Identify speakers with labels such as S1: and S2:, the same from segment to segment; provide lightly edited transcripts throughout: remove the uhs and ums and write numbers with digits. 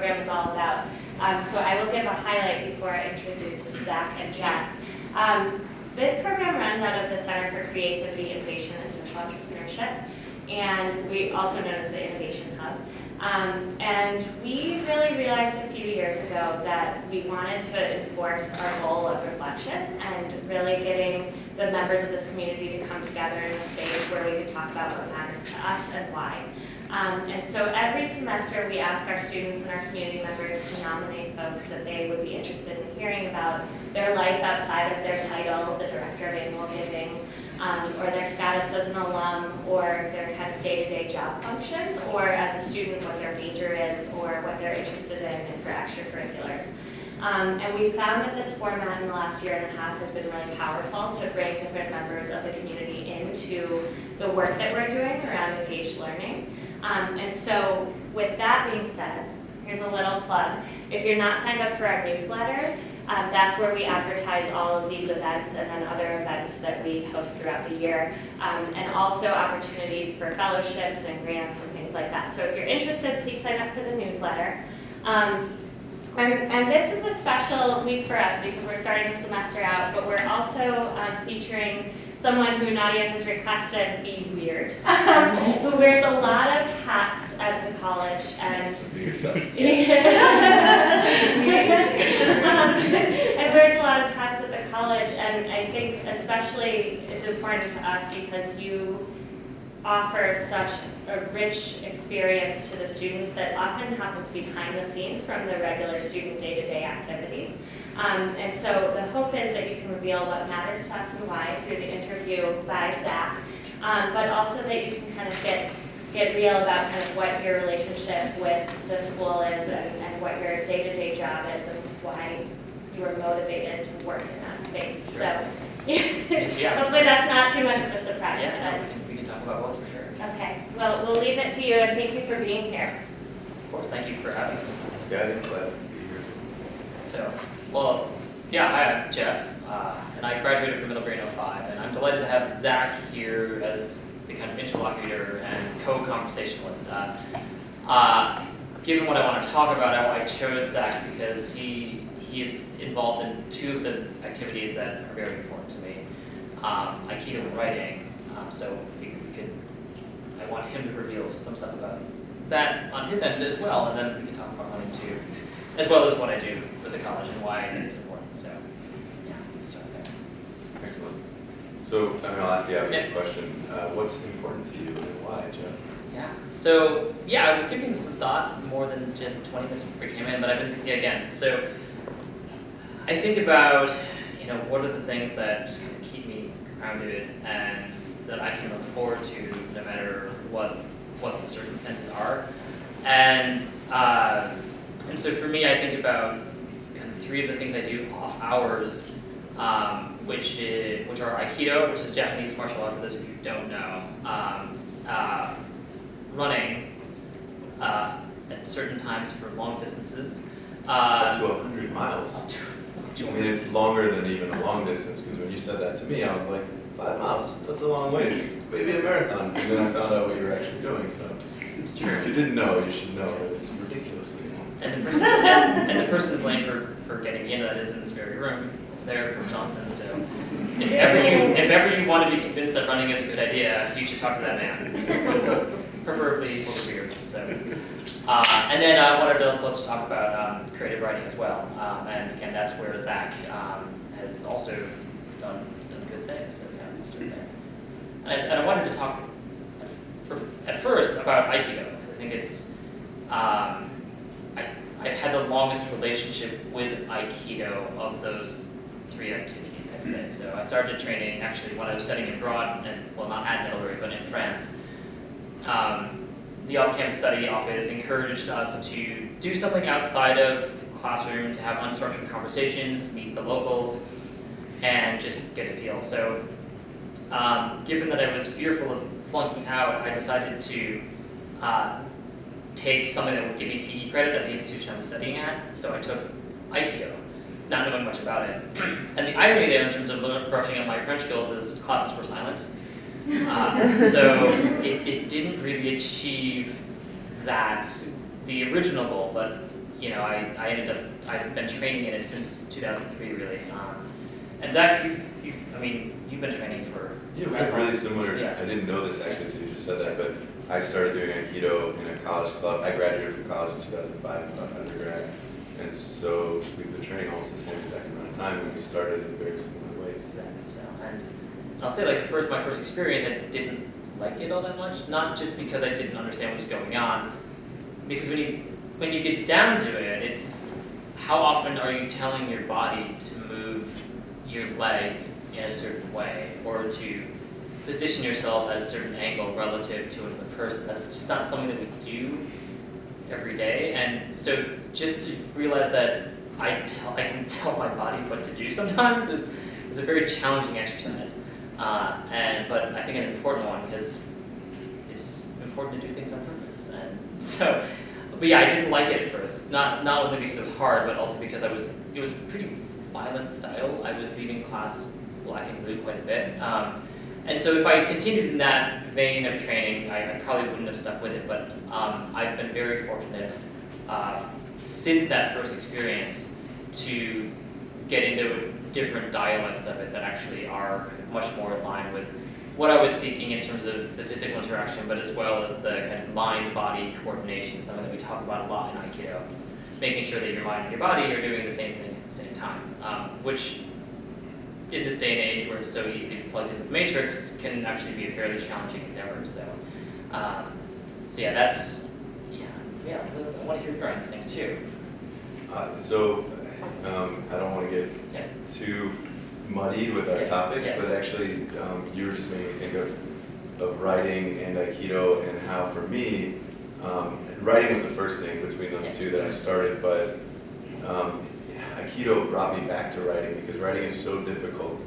S1: program is all about. So I will give a highlight before I introduce Zach and Jeff. This program runs out of the Center for Creativity, Innovation, and Social Entrepreneurship, and we also known as the Innovation Hub. And we really realized a few years ago that we wanted to enforce our goal of reflection and really getting the members of this community to come together in a space where we could talk about what matters to us and why. And so every semester we ask our students and our community members to nominate folks that they would be interested in hearing about their life outside of their title, the director of annual giving, or their status as an alum, or their kind of day-to-day job functions, or as a student what their major is, or what they're interested in and for extracurriculars. And we found that this format in the last year and a half has been really powerful to bring different members of the community into the work that we're doing around engaged learning. And so with that being said, here's a little plug. If you're not signed up for our newsletter, that's where we advertise all of these events and then other events that we host throughout the year, and also opportunities for fellowships and grants and things like that. So if you're interested, please sign up for the newsletter. And this is a special week for us because we're starting the semester out, but we're also featuring someone who Nadia has requested be weird, who wears a lot of hats at the college and and wears a lot of hats at the college, and I think especially it's important to us because you offer such a rich experience to the students that often happens behind the scenes from the regular student day-to-day activities. And so the hope is that you can reveal what matters to us and why through the interview by Zach, but also that you can kind of get real about kind of what your relationship with the school is and what your day-to-day job is and why you are motivated to work in that space. Sure. So yeah. Hopefully that's not too much of a surprise.
S2: Yeah, we can talk about both for sure.
S1: Okay, well, we'll leave it to you, and thank you for being here.
S2: Of course, thank you for having us.
S3: Yeah, I'm glad to be here.
S2: So, well, yeah, hi, I'm Jeff, and I graduated from Middlebury in 05, and I'm delighted to have Zach here as the kind of interlocutor and co-conversationalist. Given what I want to talk about, I chose Zach because he's involved in two of the activities that are very important to me, Aikido and writing. So I want him to reveal some stuff about that on his end as well, and then we can talk about running too, as well as what I do for the college and why I think it's important. So, yeah, we'll start there.
S3: Excellent. So, I'll ask the obvious question. What's important to you and why, Jeff?
S2: Yeah. So, yeah, I was giving some thought more than just 20 minutes before we came in, but I've been thinking again. So, I think about, what are the things that just kind of keep me grounded and that I can look forward to no matter what the circumstances are. And so for me, I think about kind of three of the things I do off hours, which are Aikido, which is Japanese martial art for those of you who don't know, running at certain times for long distances.
S3: Up to 100 miles. I mean, it's longer than even a long distance, because when you said that to me, I was like, 5 miles, that's a long ways, maybe a marathon. And then I found out what you were actually doing, so.
S2: It's true.
S3: If you didn't know, you should know that it's ridiculously long.
S2: And the person to blame for getting me into that is in this very room, there, from Johnson. So if ever you want to be convinced that running is a good idea, you should talk to that man. So preferably full of beers. So. And then I wanted to also just talk about creative writing as well. And again, that's where Zach has also done good things. So yeah, we'll start there. And I wanted to talk at first about Aikido, because I think it's, I've had the longest relationship with Aikido of those three activities, I'd say. So I started training actually when I was studying abroad, and well, not at Middlebury, but in France. The off-campus study office encouraged us to do something outside of classroom, to have unstructured conversations, meet the locals, and just get a feel. So given that I was fearful of flunking out, I decided to take something that would give me PE credit at the institution I was studying at. So I took Aikido, not knowing much about it. And the irony there in terms of brushing up my French skills is classes were silent. So it didn't really achieve the original goal, but I've been training in it since 2003 really. And Zach, you've been training for.
S3: Yeah, we have really similar,
S2: Yeah.
S3: I didn't know this actually until you just said that, but I started doing Aikido in a college club. I graduated from college in 2005, undergrad. And so we've been training almost the same exact amount of time, and we started in very similar ways.
S2: Exactly. So, and I'll say like my first experience, I didn't like it all that much. Not just because I didn't understand what was going on, because when you get down to it, it's how often are you telling your body to move your leg in a certain way, or to position yourself at a certain angle relative to another person. That's just not something that we do every day. And so just to realize that I can tell my body what to do sometimes is a very challenging exercise. But I think an important one, because it's important to do things on purpose. And so, but yeah, I didn't like it at first. Not only because it was hard, but also because it was a pretty violent style. I was leaving class black and blue quite a bit. And so if I continued in that vein of training, I probably wouldn't have stuck with it, but I've been very fortunate since that first experience to get into different dialects of it that actually are much more aligned with what I was seeking in terms of the physical interaction, but as well as the kind of mind-body coordination, something that we talk about a lot in Aikido. Making sure that your mind and your body are doing the same thing at the same time, which in this day and age where it's so easy to be plugged into the matrix can actually be a fairly challenging endeavor. So, I want to hear your own things too.
S3: I don't want to get too muddied with our topics, but actually you were just making me think of writing and Aikido, and how for me, writing was the first thing between those two that I started, but Aikido brought me back to writing because writing is so difficult.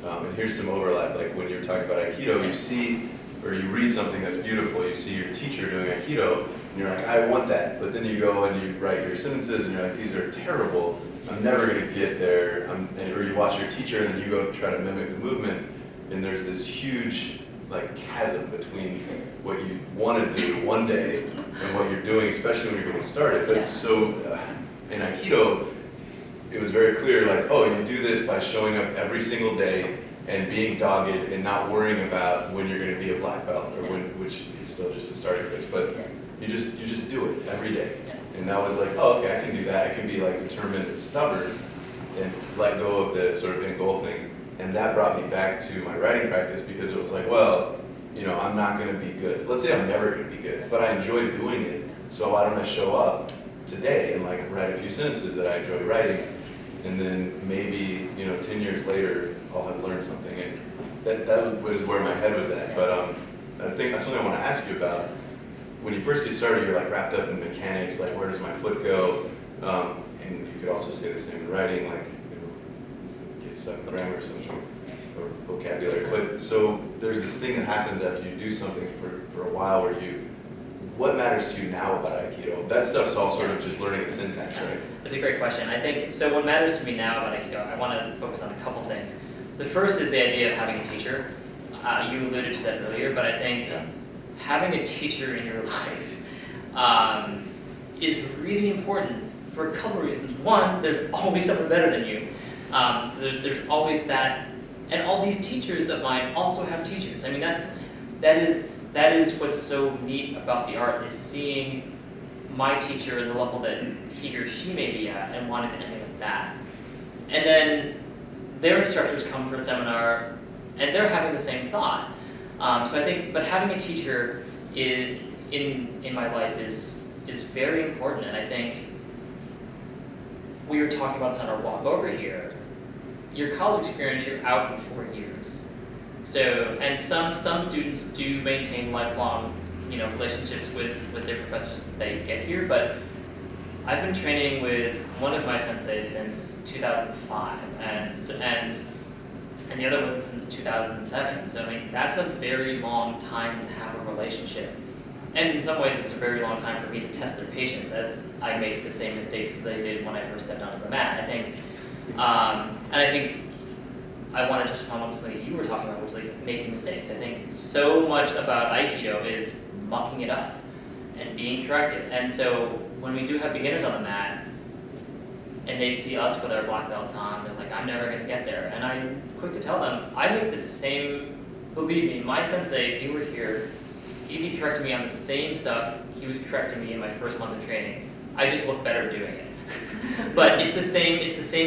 S3: And here's some overlap, like when you're talking about Aikido, you see, or you read something that's beautiful, you see your teacher doing Aikido, and you're like, I want that. But then you go and you write your sentences, and you're like, these are terrible, I'm never going to get there. Or you watch your teacher, and then you go try to mimic the movement, and there's this huge chasm between what you want to do one day and what you're doing, especially when you're getting started. But so in Aikido, it was very clear, you do this by showing up every single day and being dogged and not worrying about when you're going to be a black belt, or which is still just a starting place, but you just do it every day. And that was okay, I can do that. I can be determined and stubborn and let go of the sort of end goal thing. And that brought me back to my writing practice, because it was I'm not going to be good. Let's say I'm never going to be good, but I enjoy doing it. So why don't I show up today and write a few sentences that I enjoy writing, and then maybe 10 years later I'll have learned something. And that was where my head was at. But I think that's something I want to ask you about. When you first get started, you're wrapped up in mechanics, where does my foot go? And you could also say the same in writing, get stuck in grammar or vocabulary. But so there's this thing that happens after you do something for a while, where what matters to you now about Aikido? That stuff's all sort of just learning the syntax, right?
S2: That's a great question. I think, so what matters to me now about Aikido, I want to focus on a couple things. The first is the idea of having a teacher. You alluded to that earlier, but I think having a teacher in your life is really important for a couple of reasons. One, there's always someone better than you. So there's always that, and all these teachers of mine also have teachers. I mean, that is what's so neat about the art, is seeing my teacher at the level that he or she may be at and wanting to emulate that. And then their instructors come for a seminar and they're having the same thought. So I think, but having a teacher in my life is very important. And I think we were talking about this on our walk over here. Your college experience, you're out in 4 years. So, and some students do maintain lifelong, relationships with their professors that they get here, but I've been training with one of my senseis since 2005, and the other one since 2007. So I mean, that's a very long time to have a relationship. And in some ways, it's a very long time for me to test their patience, as I make the same mistakes as I did when I first stepped onto the mat. I think, and I think I want to touch upon something that you were talking about, which was making mistakes. I think so much about Aikido is mucking it up and being corrected. And so when we do have beginners on the mat, and they see us with our black belt on, they're like, I'm never gonna get there. And I'm quick to tell them, I make the same, believe me, my sensei, if he were here, he'd be correcting me on the same stuff he was correcting me in my first month of training. I just look better doing it. But it's the same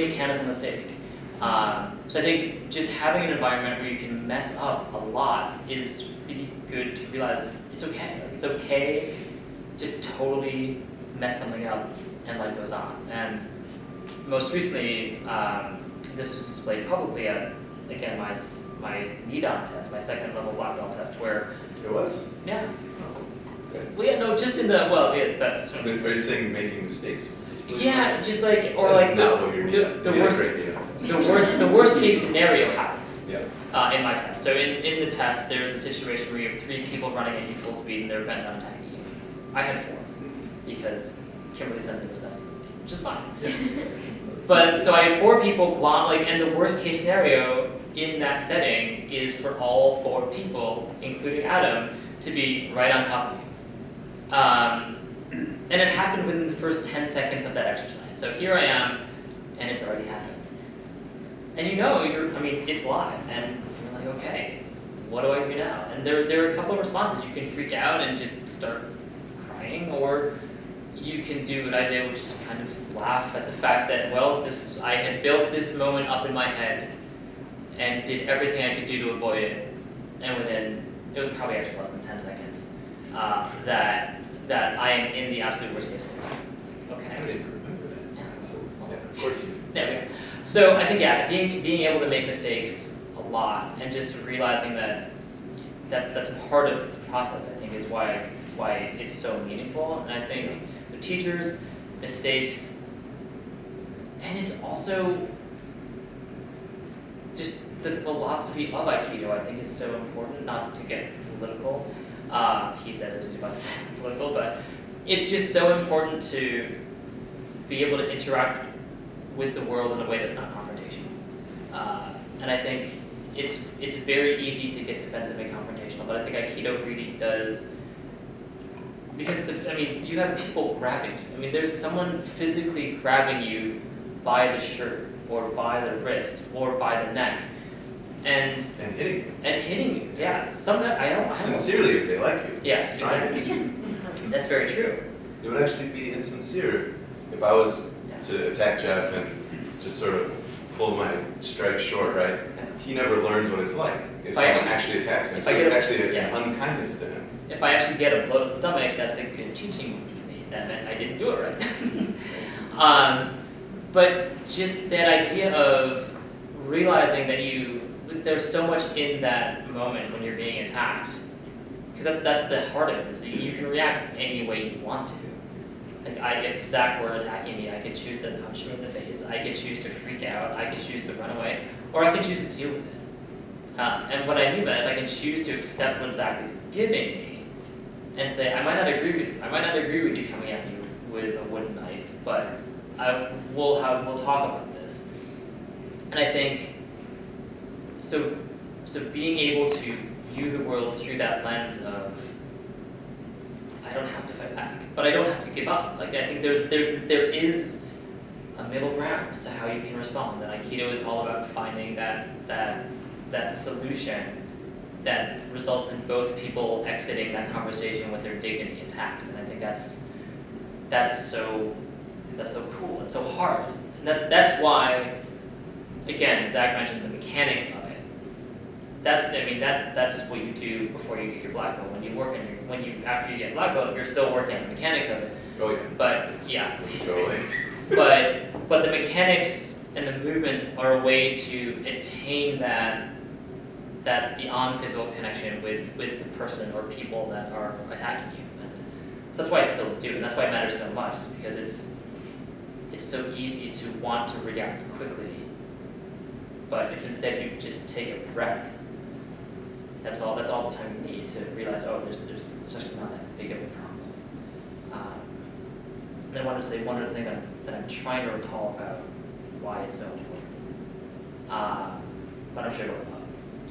S2: mechanical mistake. So I think just having an environment where you can mess up a lot is really good to realize it's okay. Like, it's okay to totally mess something up and life goes on. And most recently, this was displayed publicly at, again, my NEDON test, my second level black belt test, where...
S3: It was?
S2: Yeah.
S3: Okay.
S2: Well, yeah, no, just in the, well, yeah, that's...
S3: Are you saying making mistakes was displayed?
S2: Yeah, just like, or
S3: That's
S2: like
S3: not what you're
S2: the worst case scenario happened.
S3: Yeah.
S2: In my test. So in the test, there's a situation where you have 3 people running at you full speed and they're bent on attacking you. I had 4 because Kimberly Sensei was messing with me, which is fine.
S3: Yeah.
S2: But so I had 4 people and the worst case scenario in that setting is for all 4 people, including Adam, to be right on top of you. And it happened within the first 10 seconds of that exercise. So here I am, and it's already happened. And it's live, and you're like, okay, what do I do now? And there are a couple of responses. You can freak out and just start crying, or you can do what I did, which is kind of laugh at the fact that, well, I had built this moment up in my head and did everything I could do to avoid it, and it was probably actually less than 10 seconds, that I am in the absolute worst case scenario. Okay.
S3: I didn't remember that. Yeah, of course you did.
S2: There we go. So I think, yeah, being able to make mistakes a lot and just realizing that's part of the process, I think, is why it's so meaningful. And I think the teachers, mistakes, and it's also just the philosophy of Aikido, I think, is so important, not to get political. He says it is about to sound political, but it's just so important to be able to interact with the world in a way that's not confrontational. And I think it's very easy to get defensive and confrontational, but I think Aikido really does, because you have people grabbing you. There's someone physically grabbing you by the shirt, or by the wrist, or by the neck, and hitting you. Yeah, sometimes I don't.
S3: Sincerely, if they like you.
S2: Yeah, exactly. That's very true.
S3: It would actually be insincere if I was to attack Jeff and just sort of pull my strike short, right? He never learns what it's like if someone actually attacks him. So it's actually an unkindness to him.
S2: If I actually get a blow to the stomach, that's a good teaching moment for me. That meant I didn't do it right. But just that idea of realizing that there's so much in that moment when you're being attacked, because that's the heart of it, is that you can react any way you want to. Like if Zach were attacking me, I could choose to punch him in the face, I could choose to freak out, I could choose to run away, or I could choose to deal with it. And what I mean by that is I can choose to accept what Zach is giving me and say, I might not agree with you coming at me with a wooden knife, but we'll talk about this. And I think so being able to view the world through that lens of, I don't have to fight back, but I don't have to give up. Like, I think there is a middle ground to how you can respond. And Aikido is all about finding that solution that results in both people exiting that conversation with their dignity intact. And I think that's so cool. It's so hard. And that's why, again, Zach mentioned the mechanics of it. That's what you do before you get your black belt. After you get black belt, you're still working on the mechanics of it.
S3: Oh yeah.
S2: But yeah.
S3: Totally.
S2: but the mechanics and the movements are a way to attain that beyond physical connection with the person or people that are attacking you. And so that's why I still do, and that's why it matters so much, because it's so easy to want to react quickly. But if instead you just take a breath, that's all the time you need to realize, oh, there's actually not that big of a problem. And I wanted to say one other thing that I'm trying to recall about why it's so important. But I'm sure it'll come up.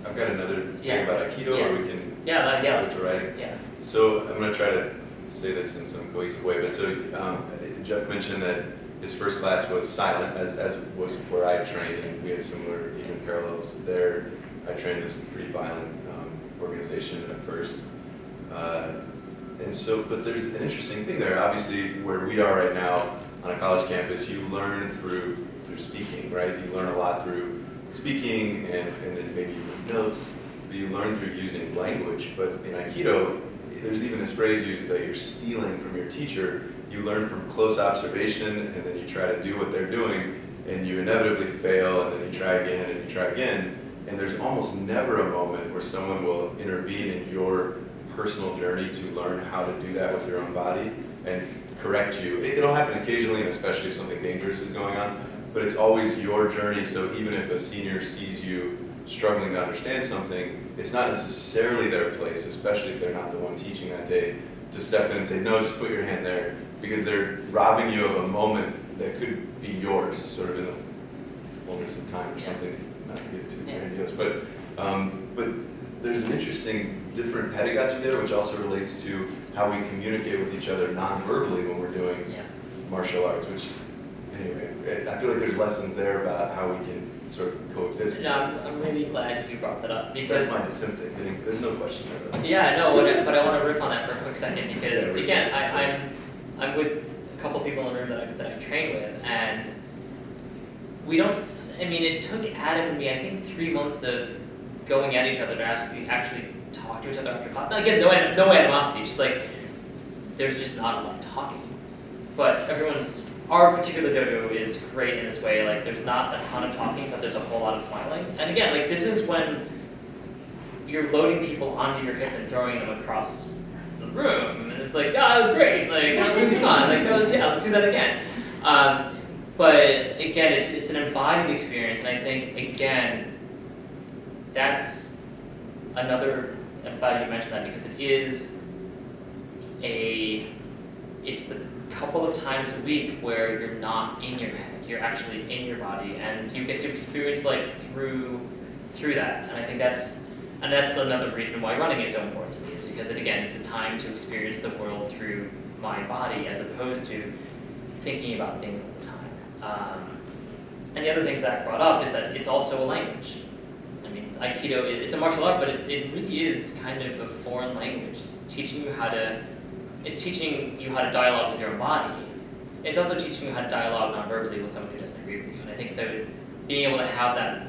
S3: I've got another thing about Aikido, or we can
S2: let's
S3: right?
S2: yeah.
S3: So I'm going to try to say this in some cohesive way. But so Jeff mentioned that his first class was silent, as was where I trained, and we had similar even parallels there. I trained this pretty violent organization at first. And so, but there's an interesting thing there. Obviously, where we are right now on a college campus, you learn through speaking, right? You learn a lot through speaking and then maybe notes, but you learn through using language. But in Aikido, there's even this phrase used that you're stealing from your teacher. You learn from close observation, and then you try to do what they're doing, and you inevitably fail, and then you try again, and you try again. And there's almost never a moment where someone will intervene in your personal journey to learn how to do that with your own body and correct you. It'll happen occasionally, and especially if something dangerous is going on, but it's always your journey. So even if a senior sees you struggling to understand something, it's not necessarily their place, especially if they're not the one teaching that day, to step in and say, no, just put your hand there, because they're robbing you of a moment that could be yours, sort of in the fullness of time or something, not to get too grandiose. But there's an interesting different pedagogy there, which also relates to how we communicate with each other non-verbally when we're doing martial arts, which, anyway, I feel like there's lessons there about how we can sort of coexist.
S2: No, I'm really glad you brought that up, because
S3: that's my attempt at getting, there's no question there.
S2: Yeah, no, but I want to riff on that for a quick second, because again, I'm with a couple people in the room that I train with, and we don't, I mean, it took Adam and me, I think, 3 months of going at each other to actually talk to each other after class. Now, again, no animosity, it's just like, there's just not a lot of talking. But our particular dojo is great in this way, like, there's not a ton of talking, but there's a whole lot of smiling. And again, like, this is when you're loading people onto your hip and throwing them across the room, and it's like, oh, that was great, like, that was really fun, like, let's do that again. But again, it's an embodied experience, and I think, again, that's another, I'm glad you mentioned that, because it's the couple of times a week where you're not in your head, you're actually in your body, and you get to experience life through that. And I think that's another reason why running is so important to me, is because it's a time to experience the world through my body, as opposed to thinking about things all the time. And the other things Zach brought up is that it's also a language. I mean, Aikido, it's a martial art, but it really is kind of a foreign language. It's teaching you how to dialogue with your own body. It's also teaching you how to dialogue non-verbally with someone who doesn't agree with you. And I think so, being able to have that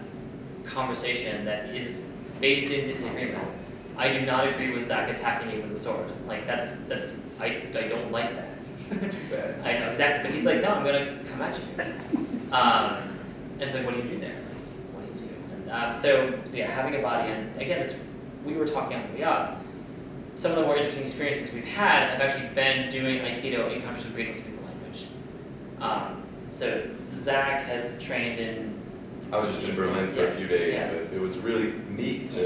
S2: conversation that is based in disagreement. I do not agree with Zach attacking me with a sword. Like, I don't like that.
S3: Too bad.
S2: I know, exactly. But he's like, no, I'm gonna come at you. And it's like, what do you do there? What do you do? And, so yeah, having a body, and again, as we were talking on the way up, some of the more interesting experiences we've had have actually been doing Aikido in countries where we don't speak the language. So Zach has trained in...
S3: I was just in Berlin for a few days, but it was really neat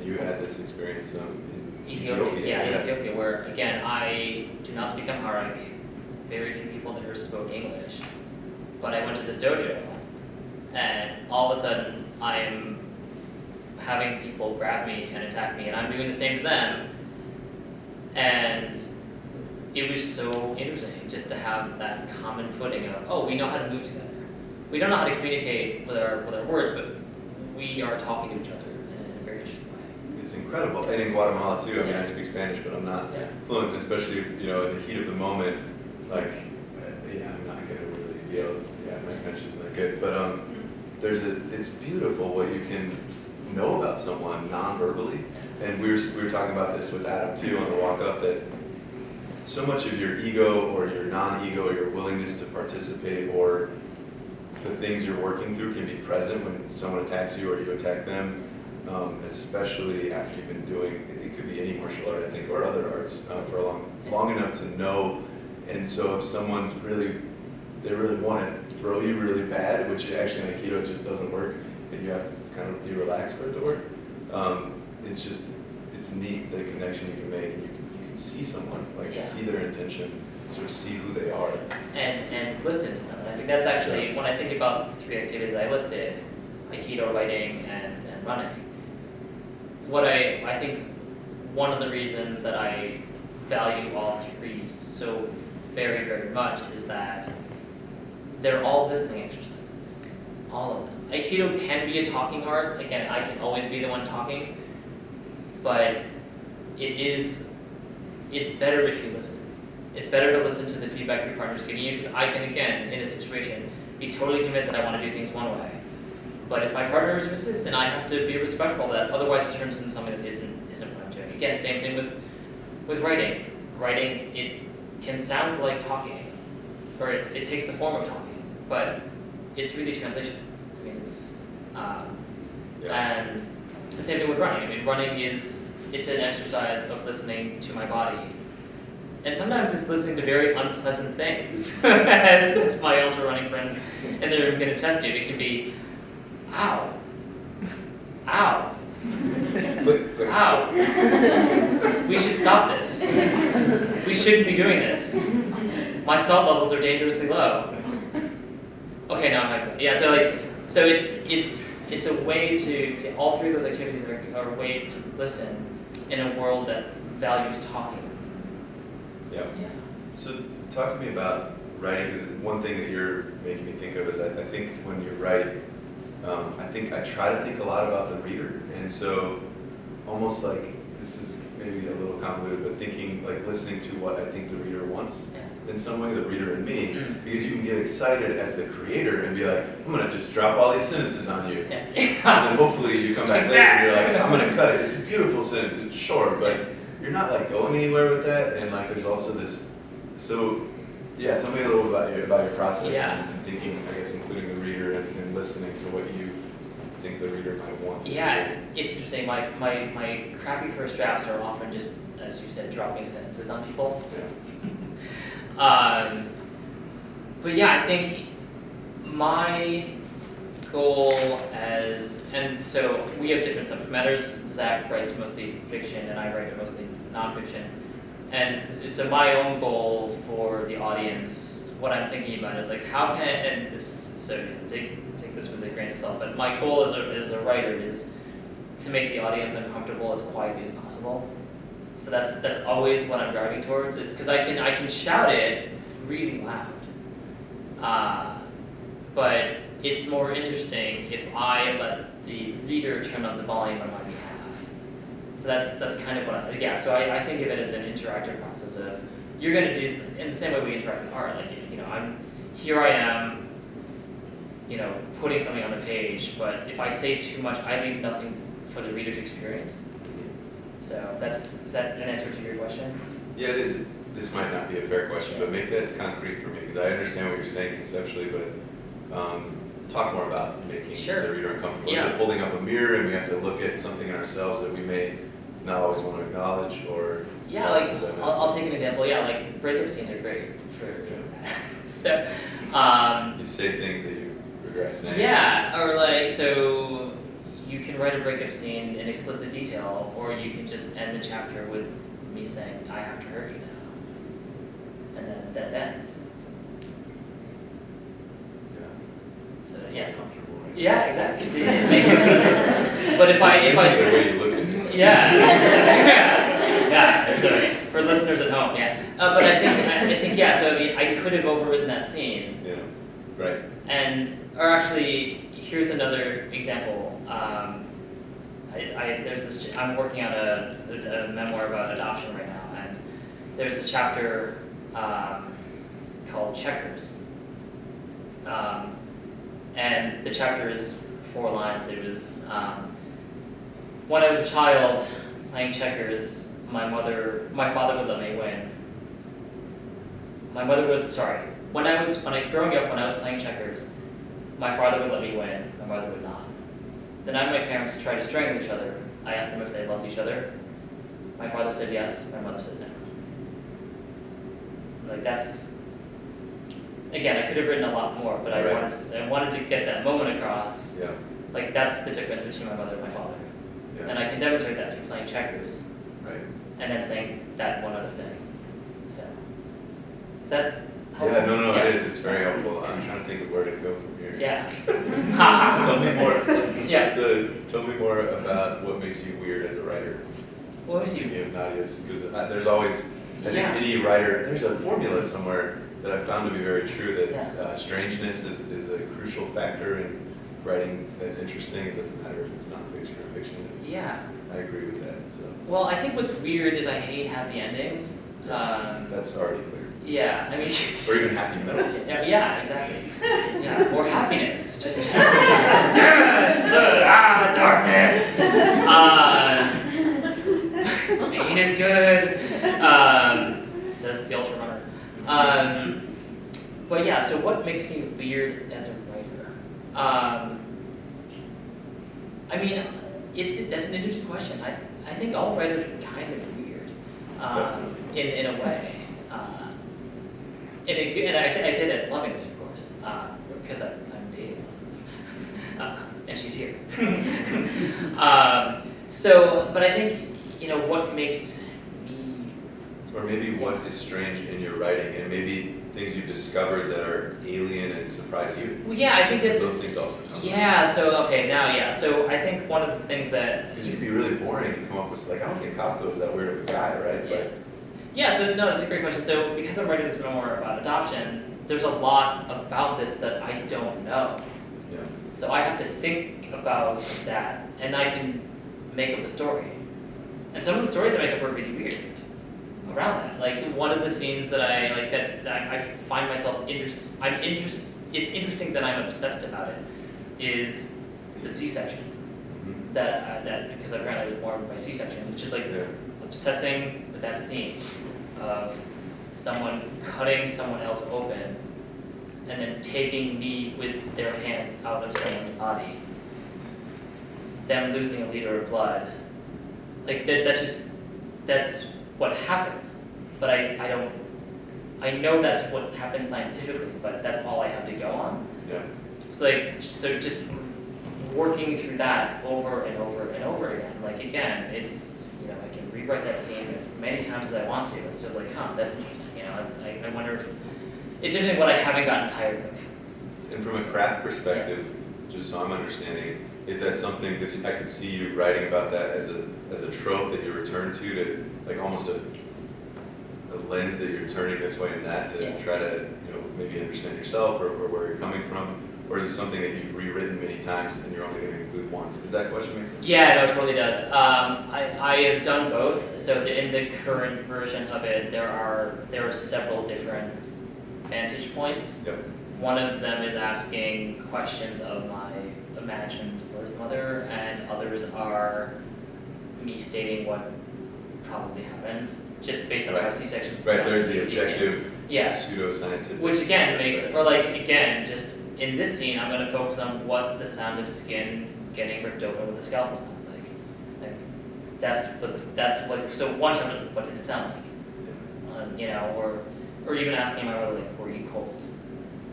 S3: you had this experience in Ethiopia.
S2: In Ethiopia, where, again, I do not speak Amharic, very few people there spoke English, but I went to this dojo, and all of a sudden, I am having people grab me and attack me, and I'm doing the same to them, and it was so interesting just to have that common footing of, oh, we know how to move together. We don't know how to communicate with our words, but we are talking to each other in a very interesting way.
S3: It's incredible. And in Guatemala too, I speak Spanish, but I'm not fluent, especially, in the heat of the moment, like, I'm not gonna really, my Spanish isn't that good, but it's beautiful what you can know about someone non-verbally. And we were talking about this with Adam too on the walk up, that so much of your ego or your non-ego, your willingness to participate, or the things you're working through can be present when someone attacks you or you attack them, especially after you've been doing, it could be any martial art, I think, or other arts for long enough to know. And so if someone's they really want to throw you really bad, which actually in Aikido just doesn't work, and you have to kind of be relaxed for it to work, it's neat the connection you can make, and you can see someone, see their intention, sort of see who they are.
S2: And listen to them. And I think that's actually, when I think about the 3 activities I listed, Aikido, writing, and running, what I think one of the reasons that I value all three so very, very much is that they're all listening exercises, all of them. Aikido can be a talking art. Again, I can always be the one talking, but it's better if you listen. It's better to listen to the feedback your partner's giving you, because I can, again, in a situation, be totally convinced that I want to do things one way. But if my partner is resistant, I have to be respectful of that. Otherwise, it turns into something that isn't what I'm doing. Again, same thing with writing. Writing, it can sound like talking, or it takes the form of talking, but it's really translation. I mean, it's and same thing with running. I mean, running it's an exercise of listening to my body. And sometimes it's listening to very unpleasant things, as my ultra running friends and they're going to test you. It can be, ow, ow, ow. We should stop this. We shouldn't be doing this. My salt levels are dangerously low. Okay, now I'm happy. Yeah, so it's a way to, all three of those activities are a way to listen in a world that values talking.
S3: Yeah. So talk to me about writing, because one thing that you're making me think of is I think when you write, I try to think a lot about the reader, and so almost like, this is maybe a little convoluted, but thinking, like listening to what I think the reader wants in some way, the reader and me, because you can get excited as the creator and be like, I'm going to just drop all these sentences on you. And then hopefully you come back later and you're like, I'm going to cut it. It's a beautiful sentence, it's short, but you're not like going anywhere with that. And like there's also this, so yeah, tell me a little about your process and thinking, I guess, including the reader and listening to what you think the reader might want.
S2: Yeah, it's interesting. My crappy first drafts are often just, as you said, dropping sentences on people.
S3: Yeah.
S2: But yeah, I think my goal and so we have different subject matters. Zach writes mostly fiction and I write mostly nonfiction. And so my own goal for the audience, what I'm thinking about is like, how can, and this, so take this with a grain of salt, but my goal as a writer is to make the audience uncomfortable as quietly as possible. So that's always what I'm driving towards, is because I can shout it really loud. But it's more interesting if I let the reader turn up the volume on my behalf. So that's kind of what so I think of it as an interactive process of, you're going to do, in the same way we interact with art, like, I am, putting something on the page, but if I say too much, I leave nothing for the reader to experience. So is that an answer to your question?
S3: Yeah, it is. This might not be a fair question, but make that concrete for me, because I understand what you're saying conceptually, but talk more about making the reader uncomfortable.
S2: Yeah.
S3: So holding up a mirror and we have to look at something in ourselves that we may not always want to acknowledge, or
S2: I'll take an example. Yeah, like breakup scenes are great for that. So
S3: you say things that you regret saying.
S2: Yeah, or like, so you can write a breakup scene in explicit detail, or you can just end the chapter with me saying, I have to hurt you now. And then it ends.
S3: Yeah.
S2: So yeah.
S3: Comfortable. Right?
S2: Yeah, exactly. See, it makes it but if I say,
S3: the way you looked at me.
S2: yeah. So for listeners at home, but I think so I mean, I could have overwritten that scene.
S3: Yeah. Right.
S2: Or actually, here's another example. I'm working on a memoir about adoption right now, and there's a chapter called Checkers. And the chapter is 4 lines. It was, when I was a child playing checkers, my father would let me win. Growing up, when I was playing checkers, my father would let me win, my mother would not. The night my parents tried to strangle each other, I asked them if they loved each other. My father said yes, my mother said no. Like that's, again, I could have written a lot more, but I wanted to get that moment across.
S3: Yeah.
S2: Like that's the difference between my mother and my father.
S3: Yeah.
S2: And I can demonstrate that through playing checkers.
S3: Right.
S2: And then saying that one other thing. So, is that helpful?
S3: Yeah, no, it is. It's very helpful. I'm trying to think of where to go from here.
S2: Yeah.
S3: Tell me more. Tell me more about what makes you weird as a writer.
S2: What makes you?
S3: Nadia's, because there's always I think any writer, there's a formula somewhere that I found to be very true, that strangeness is a crucial factor in writing that's interesting. It doesn't matter if it's nonfiction or fiction.
S2: Yeah.
S3: I agree with that, so.
S2: Well, I think what's weird is I hate happy endings.
S3: That's already clear.
S2: Yeah, I mean,
S3: Or even happy middles.
S2: yeah, exactly. Yeah, or happiness. Just yes, darkness. Pain is good. Says the ultra runner. But yeah, so what makes me weird as a writer? I mean, that's an interesting question. I think all writers are kind of weird, in a way. And I say that lovingly, of course, because I'm dating, and she's here. But I think, what makes me...
S3: Or maybe what is strange in your writing, and maybe things you've discovered that are alien and surprise you.
S2: Well, yeah, I think that's...
S3: Those things also come.
S2: Yeah, so I think one of the things that...
S3: Because you'd be really boring and come up with, like, I don't think Kafka is that weird of a guy, right?
S2: Yeah. Yeah, so no, that's a great question. So because I'm writing this memoir about adoption, there's a lot about this that I don't know.
S3: Yeah.
S2: So I have to think about that, and I can make up a story. And some of the stories I make up are really weird around that. Like one of the scenes that I find myself interested. It's interesting that I'm obsessed about it. Is the C-section.
S3: Mm-hmm.
S2: That because apparently I was born by C-section. It's just like obsessing with that scene of someone cutting someone else open and then taking me with their hands out of someone's body, them losing a liter of blood. Like that's what happens. But I know that's what happens scientifically, but that's all I have to go on.
S3: Yeah.
S2: So just working through that over and over and over again. Like again, it's I can rewrite that scene as many times as I want to. It's sort of like, that's interesting. I wonder if it's interesting what I haven't gotten tired of.
S3: And from a craft perspective, just so I'm understanding, is that something, because I could see you writing about that as a trope that you return to like almost a lens that you're turning this way and that to try to maybe understand yourself or where you're coming from? Or is it something that you've rewritten many times and you're only going to include once? Does that question make sense?
S2: Yeah, no, it totally does. I have done both. So in the current version of it, there are several different vantage points.
S3: Yep.
S2: One of them is asking questions of my imagined birth mother, and others are me stating what probably happens, just based on how C-section.
S3: Right, there's the objective,
S2: yeah.
S3: pseudoscientific.
S2: Which again just in this scene, I'm going to focus on what the sound of skin getting ripped open with a scalpel sounds like. So one time, what did it sound like? Or even asking my mother, like, were you cold?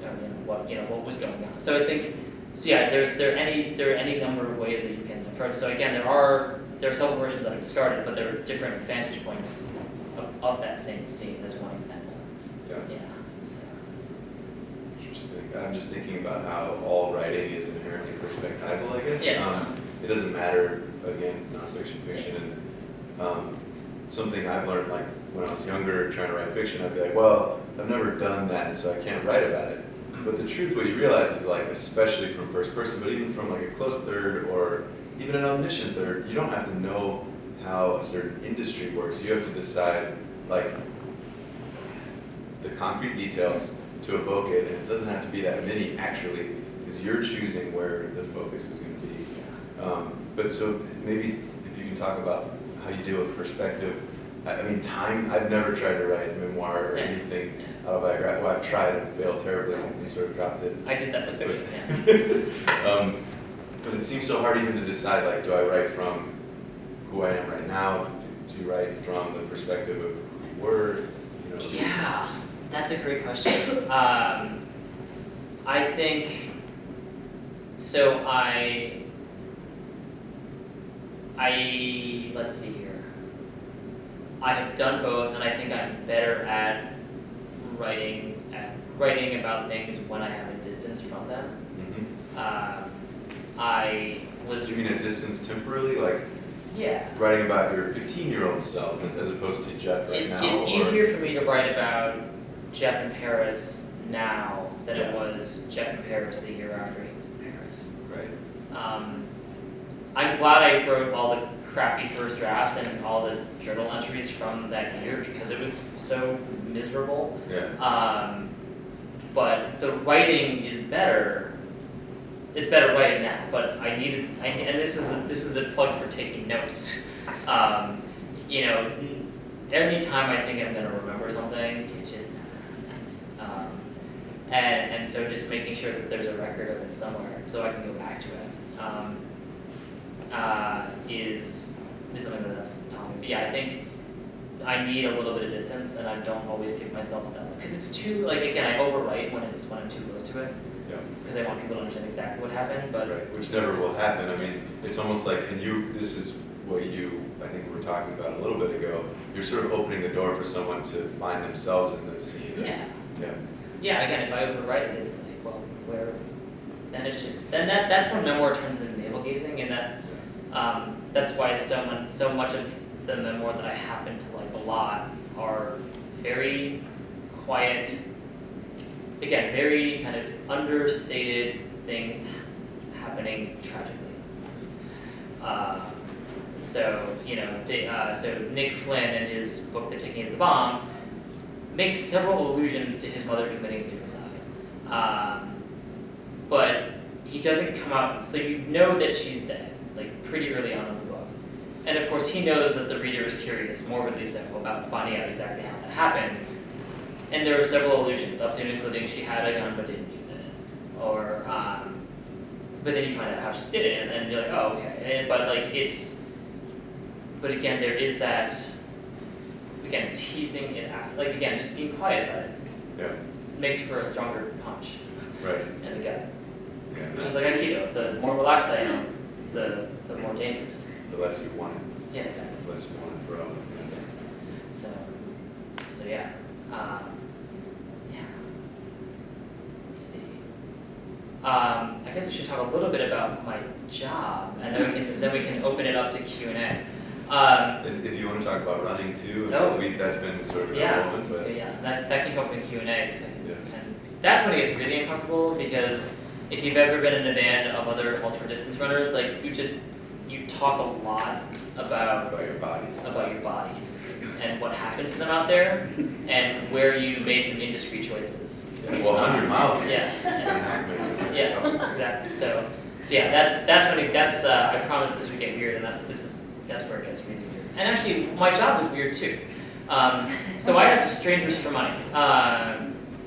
S2: Or what was going on? So I think, there are any number of ways that you can approach. So again, there are several versions that I've discarded, but there are different vantage points of that same scene as one example.
S3: Yeah.
S2: So.
S3: Interesting. I'm just thinking about how all writing is inherently perspectival, I guess.
S2: Yeah.
S3: It doesn't matter, again, nonfiction, fiction, and something I've learned, like when I was younger trying to write fiction, I'd be like, well, I've never done that, so I can't write about it. But the truth, what you realize is, like, especially from first person, but even from like a close third or even an omniscient third, you don't have to know how a certain industry works. You have to decide, like, the concrete details to evoke it, and it doesn't have to be that many actually, because you're choosing where the focus is going to be. But so maybe if you can talk about how you deal with perspective. I mean, time. I've never tried to write a memoir or anything autobiographical. Well, I've tried and failed terribly and sort of dropped it.
S2: I did that with fiction.
S3: But it seems so hard even to decide, like, do I write from who I am right now? Do you write from the perspective of who you were?
S2: Yeah, that's a great question. I think, so let's see here. I have done both, and I think I'm better at writing about things when I have a distance from them.
S3: Mm-hmm.
S2: I was.
S3: You mean a distance temporally, like
S2: Yeah.
S3: writing about your 15-year-old self as opposed to Jeff right now?
S2: It's
S3: or-
S2: easier for me to write about Jeff in Paris now than it was Jeff in Paris the year after he was in Paris.
S3: Right.
S2: I'm glad I wrote all the crappy first drafts and all the journal entries from that year because it was so miserable.
S3: Yeah.
S2: But the writing is better. It's better writing now, but and this is a plug for taking notes. You know, every time I think I'm going to remember something, it just never happens. And so just making sure that there's a record of it somewhere so I can go back to it is something that's taught me. But yeah, I think I need a little bit of distance, and I don't always give myself that because it's too again I overwrite when I'm too close to it.
S3: Yeah.
S2: Because I want people to understand exactly what happened, but
S3: Right, which never will happen. I mean, it's almost like, this is what I think we were talking about a little bit ago. You're sort of opening the door for someone to find themselves in this scene.
S2: yeah.
S3: Yeah.
S2: Yeah, again, if I overwrite it, it's like, well, then it's just, that's when memoir turns into navel gazing, and that's why so much of the memoir that I happen to like a lot are very quiet, again, very kind of understated things happening tragically. So Nick Flynn in his book The Ticking of the Bomb makes several allusions to his mother committing suicide. But he doesn't come out, so you know that she's dead, like pretty early on in the book. And of course he knows that the reader is curious, morbidly so, about finding out exactly how that happened. And there are several allusions, up to and including she had a gun but didn't use it. Or, but then you find out how she did it, and you're like, oh, okay. But again, there is that, again, teasing it out. Like, again, just being quiet about it.
S3: Yeah.
S2: Makes for a stronger punch.
S3: Right.
S2: In the gut.
S3: Yeah,
S2: Which is like Aikido. The more relaxed I am, the more dangerous.
S3: the less you want it.
S2: Yeah, exactly.
S3: The less you want it for others.
S2: So yeah. Yeah. Let's see. I guess I should talk a little bit about my job, and then we can open it up to Q&A.
S3: If you want to talk about running too,
S2: Oh.
S3: that's been sort of
S2: Yeah,
S3: irrelevant, but
S2: yeah, that can come up in Q&A, because
S3: Yeah.
S2: and that's when it gets really uncomfortable, because if you've ever been in a band of other ultra distance runners, like you talk a lot about
S3: your bodies.
S2: and what happened to them out there, and where you made some industry choices.
S3: Yeah, well, 100 miles.
S2: Yeah.
S3: Yeah.
S2: Exactly. So yeah, that's when I promise this would get weird, and that's where it gets really weird. And actually, my job is weird too. So I ask strangers for money.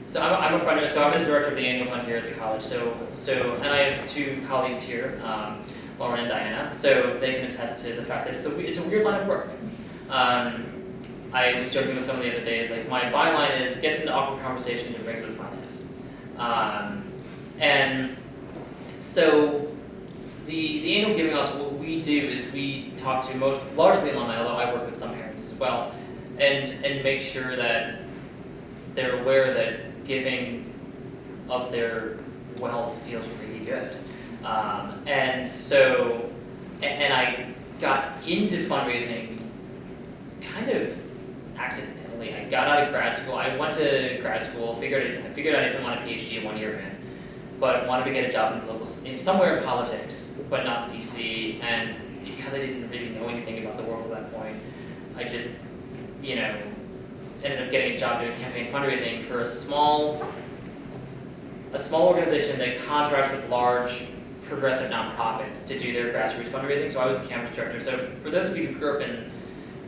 S2: So I'm a friend of, so I'm the director of the annual fund here at the college. And I have two colleagues here, Lauren and Diana. So they can attest to the fact that it's a weird line of work. I was joking with someone the other day. Is like my byline is gets into awkward conversations in regular finance. And so the annual giving house, what we do is we talk to largely alumni, although I work with some parents as well, and make sure that they're aware that giving of their wealth feels really good. And I got into fundraising kind of accidentally. I got out of grad school. I went to grad school, figured I didn't want a PhD 1 year in, but wanted to get a job somewhere in politics, but not DC. And because I didn't really know anything about the world at that point, I just, ended up getting a job doing campaign fundraising for a small organization that contracts with large progressive nonprofits to do their grassroots fundraising. So I was the campus director. So for those of you who grew up in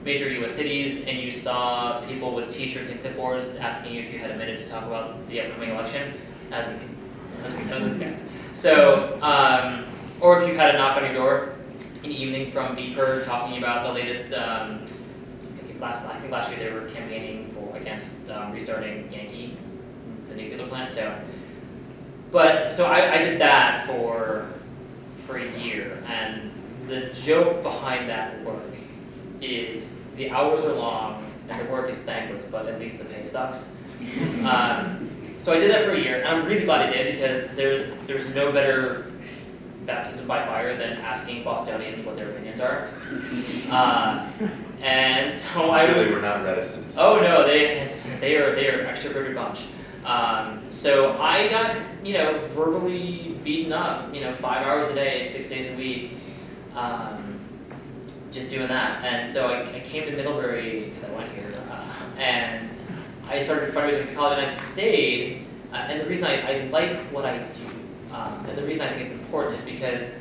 S2: major U.S. cities and you saw people with T-shirts and clipboards asking you if you had a minute to talk about the upcoming election, as we know this guy. So, or if you had a knock on your door in the evening from BPER talking about the latest. I think last year they were campaigning against restarting Yankee, the nuclear plant. So I did that for a year, and the joke behind that work is the hours are long and the work is thankless, but at least the pay sucks. So I did that for a year, and I'm really glad I did because there's no better baptism by fire than asking Bostonians what their opinions are. And so I was.
S3: They were not reticent.
S2: Oh no, they are an extroverted bunch. So I got verbally beaten up 5 hours a day, 6 days a week, just doing that. And so I came to Middlebury because I went here, and I started fundraising for college, and I've stayed. And the reason I like what I do, and the reason I think it's important is because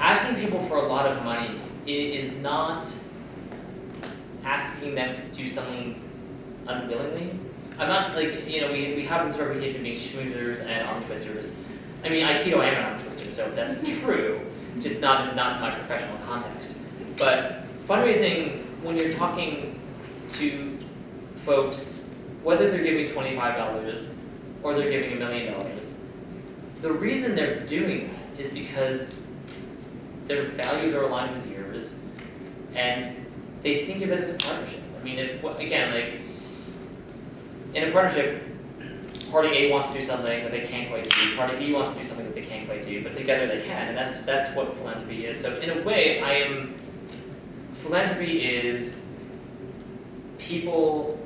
S2: asking people for a lot of money is not asking them to do something unwillingly. I'm not we have this reputation of being schmoozers and arm twisters. I mean, Aikido, I am an arm twister, so that's true, just not in my professional context. But fundraising, when you're talking to folks, whether they're giving $25 or they're giving $1 million, the reason they're doing that is because their values are aligned with yours, and they think of it as a partnership. I mean, in a partnership, party A wants to do something that they can't quite do, party B wants to do something that they can't quite do, but together they can, and that's what philanthropy is. So in a way, philanthropy is people,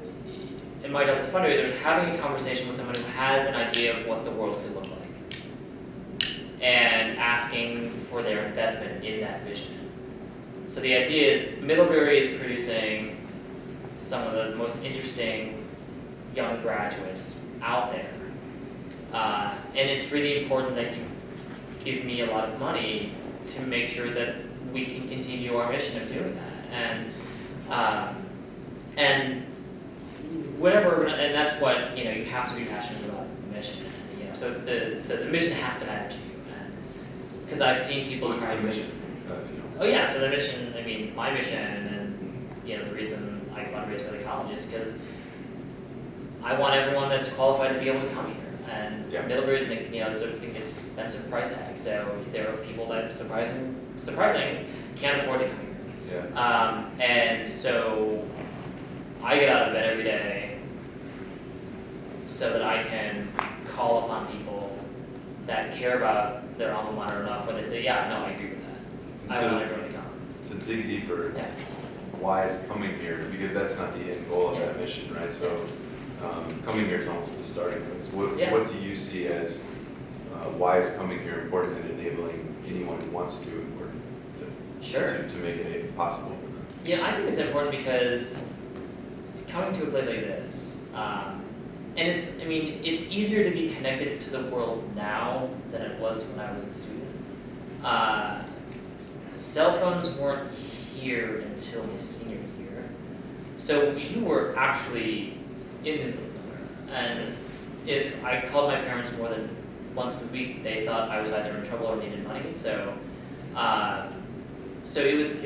S2: in my job as a fundraiser, is having a conversation with someone who has an idea of what the world could look like, and asking for their investment in that vision. So the idea is Middlebury is producing some of the most interesting young graduates out there. And it's really important that you give me a lot of money to make sure that we can continue our mission of doing that. And whatever, and that's what, you have to be passionate about the mission. So the mission has to matter to you. And because I've seen people
S3: What's
S2: try
S3: the
S2: to.
S3: mission?
S2: Oh yeah, so the mission, my mission, and the reason I fundraise for the college is because I want everyone that's qualified to be able to come here. And Middlebury is, sort of thing, it's expensive price tag. So there are people that surprising can't afford to come here.
S3: Yeah.
S2: And so I get out of bed every day so that I can call upon people that care about their alma mater enough where they say, yeah, no, I agree with that. I want everyone to come.
S3: So dig deeper.
S2: Yeah.
S3: Why is coming here? Because that's not the end goal of that mission, right? So coming here is almost the starting place. What do you see as why is coming here important and enabling anyone who wants to important to make it possible?
S2: Yeah, I think it's important because coming to a place like this, and it's easier to be connected to the world now than it was when I was a student. Cell phones weren't here until my senior year, so you were actually in the middle of nowhere. And if I called my parents more than once a week, they thought I was either in trouble or needed money. So, it was.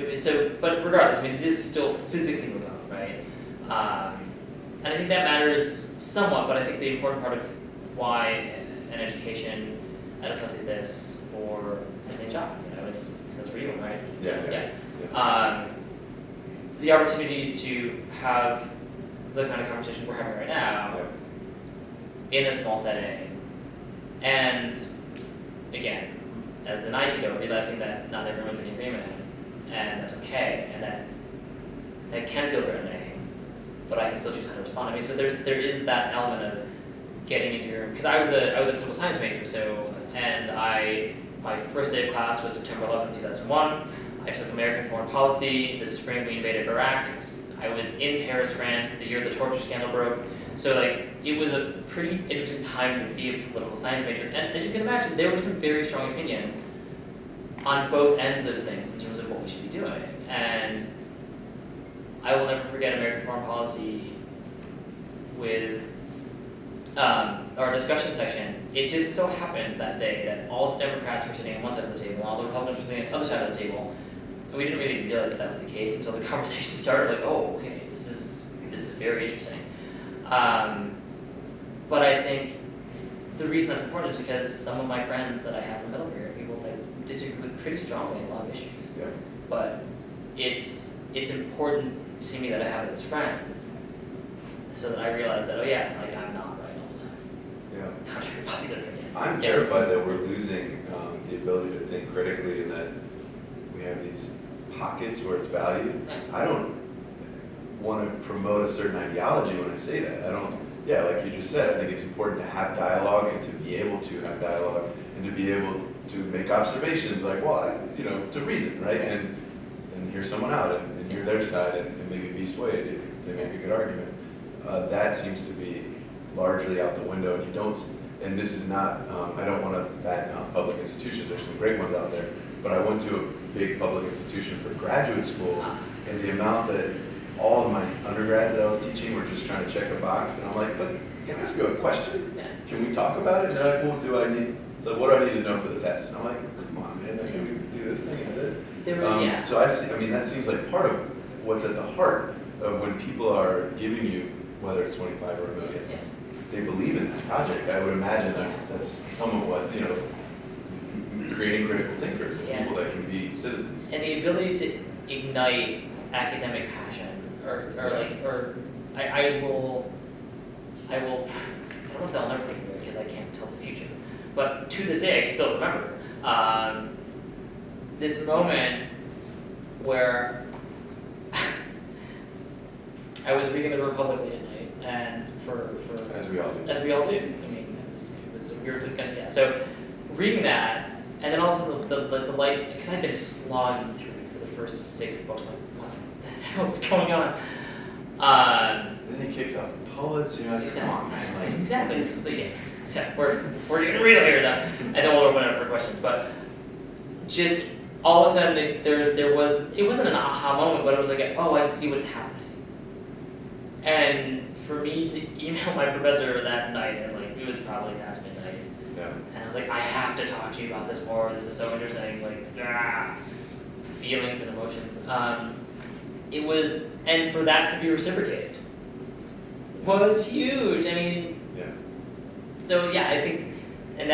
S2: But regardless, it is still physically remote, right? And I think that matters somewhat. But I think the important part of why an education at a place like this or as a job, it's that's where you went, right?
S3: Yeah.
S2: The opportunity to have the kind of conversation we're having right now in a small setting, and again, as an Aikido, realizing that not everyone's in agreement, and that's okay, and that can feel threatening, but I can still choose how to respond. So there is that element of getting into your, because I was a political science major, my first day of class was September 11th, 2001. I took American foreign policy. This spring we invaded Iraq. I was in Paris, France, the year the torture scandal broke. So it was a pretty interesting time to be a political science major. And as you can imagine, there were some very strong opinions on both ends of things in terms of what we should be doing. And I will never forget American foreign policy with our discussion section. It just so happened that day that all the Democrats were sitting on one side of the table and all the Republicans were sitting on the other side of the table. And we didn't really realize that was the case until the conversation started. Oh, okay, this is very interesting. But I think the reason that's important is because some of my friends that I have from Middlebury are people that I disagree with pretty strongly on a lot of issues.
S3: Yeah.
S2: But it's important to me that I have those friends so that I realize that, I'm not right all the time.
S3: Yeah.
S2: contrary to popular opinion.
S3: I'm
S2: Yeah.
S3: terrified that we're losing the ability to think critically, and that we have these pockets where it's valued.
S2: Yeah.
S3: I don't want to promote a certain ideology when I say that. I don't, yeah, like you just said, I think it's important to have dialogue and to be able to have dialogue and to be able to make observations like, well, to reason, right? And hear someone out and hear their side and maybe be swayed if they make a good argument. That seems to be largely out the window, and you don't, and this is not, I don't want to batten on public institutions, there's some great ones out there, but I went to a big public institution for graduate school, and the amount that all of my undergrads that I was teaching were just trying to check a box, and I'm like, but can I ask you a question?
S2: Yeah.
S3: Can we talk about it? And they're like, well, what do I need to know for the test? And I'm like, come on, man, can we do this thing instead?
S2: Yeah.
S3: So I mean, that seems like part of what's at the heart of when people are giving you, whether it's 25 or $1 million,
S2: Yeah.
S3: they believe in this project. I would imagine that's some of what, creating critical thinkers and
S2: Yeah.
S3: people that can be citizens.
S2: And the ability to ignite academic passion, I will, I don't want to say I'll never forget it because I can't tell the future, but to this day I still remember this moment where I was reading the Republic late at night, and
S3: As we all do.
S2: as we all do. I mean, we were just gonna, yeah. So reading that, and then all of a sudden the light, because I'd been slogging through it for the first 6 books, like what the hell is going on?
S3: Then he kicks out the poets, and you're like, come on, man. Like,
S2: Exactly. This is we're getting real here, so, and then we'll open it up for questions. But just all of a sudden, it wasn't an aha moment, but it was like, oh, I see what's happening. And for me to email my professor that night, and like it was probably past midnight,
S3: yeah.
S2: and I was like, I have to talk to you about this more. This is so interesting. Like, feelings and emotions. It was, and for that to be reciprocated was huge. I mean,
S3: Yeah.
S2: so yeah, I think, and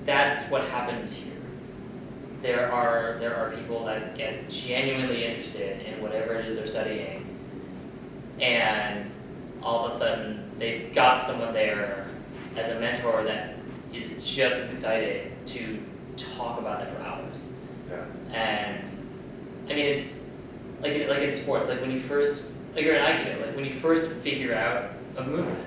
S2: that's what happens here. There are people that get genuinely interested in whatever it is they're studying, and all of a sudden they've got someone there as a mentor that is just as excited to talk about it for hours.
S3: Yeah.
S2: And I mean, it's like in sports, like when you first, like you're in Aikido, like when you first figure out a movement